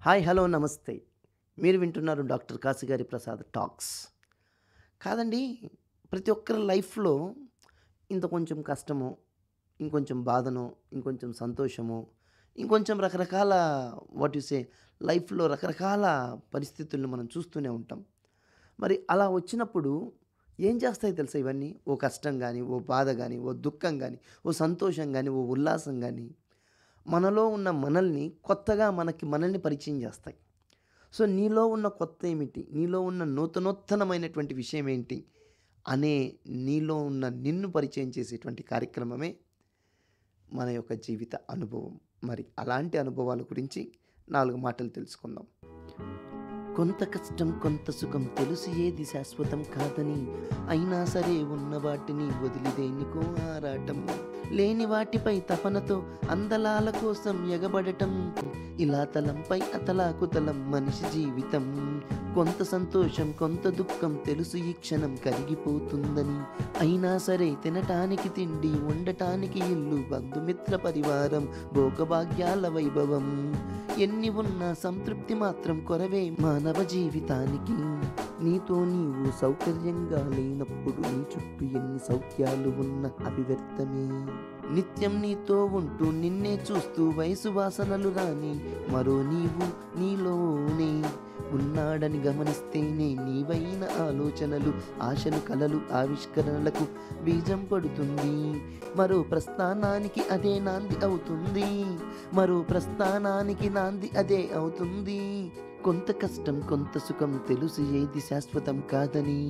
Hi, hello, నమస్తే. మీరు వింటున్నారు డాక్టర్ కాశీగారి ప్రసాద్ టాక్స్. కాదండి, ప్రతి ఒక్కరి లైఫ్‌లో ఇంత కొంచెం కష్టమో, ఇంకొంచెం బాధనో, ఇంకొంచెం సంతోషమో, ఇంకొంచెం రకరకాల వాట్ యు సే లైఫ్‌లో రకరకాల పరిస్థితులను మనం చూస్తూనే ఉంటాం. మరి అలా వచ్చినప్పుడు ఏం చేస్తాయో తెలుసా ఇవన్నీ? ఓ కష్టం గాని, ఓ బాధ గాని, ఓ దుఃఖం గాని, ఓ సంతోషం గాని, ఓ ఉల్లాసం గాని, మనలో ఉన్న మనల్ని కొత్తగా మనల్ని పరిచయం చేస్తాయి. సో, నీలో ఉన్న కొత్త ఏమిటి? నీలో ఉన్న నూతనోత్తనమైనటువంటి విషయం ఏంటి? అనే నీలో ఉన్న నిన్ను పరిచయం చేసేటువంటి కార్యక్రమమే మన యొక్క జీవిత అనుభవం. మరి అలాంటి అనుభవాల గురించి 4 మాటలు తెలుసుకుందాం. కొంత కష్టం కొంత సుఖం తెలుసు ఏది శాశ్వతం కాదని, అయినా సరే ఉన్న వాటిని వదిలి దేనికో ఆరాటం, లేని వాటిపై తపనతో అందలాల కోసం ఎగబడటం, ఇలా తలంపై అతలాకుతలం మనిషి జీవితం. కొంత సంతోషం కొంత దుఃఖం తెలుసు ఈ క్షణం కరిగిపోతుందని, అయినా సరే తినటానికి తిండి ఉండటానికి ఇల్లు బంధుమిత్ర పరివారం భోగభాగ్యాల వైభవం, ఎన్ని ఉన్నా సంతృప్తి మాత్రం కొరవే మానవ జీవితానికి. నీతో నీవు సౌకర్యంగా లేనప్పుడు నీ చుట్టూ ఎన్ని సౌఖ్యాలు ఉన్న అవి వ్యర్థమే. నిత్యం నీతో ఉంటూ నిన్నే చూస్తూ వయసు వాసనలు రాని మరో నీవు నీలోనే ఉన్నాడని గమనిస్తేనే నీవైన ఆలోచనలు ఆశలు కలలు ఆవిష్కరణలకు బీజం పడుతుంది. మరో ప్రస్థానానికి అదే నాంది అవుతుంది. మరో ప్రస్థానానికి నాంది అదే అవుతుంది. కొంత కష్టం కొంత సుఖం తెలుసు ఏది శాశ్వతం కాదని.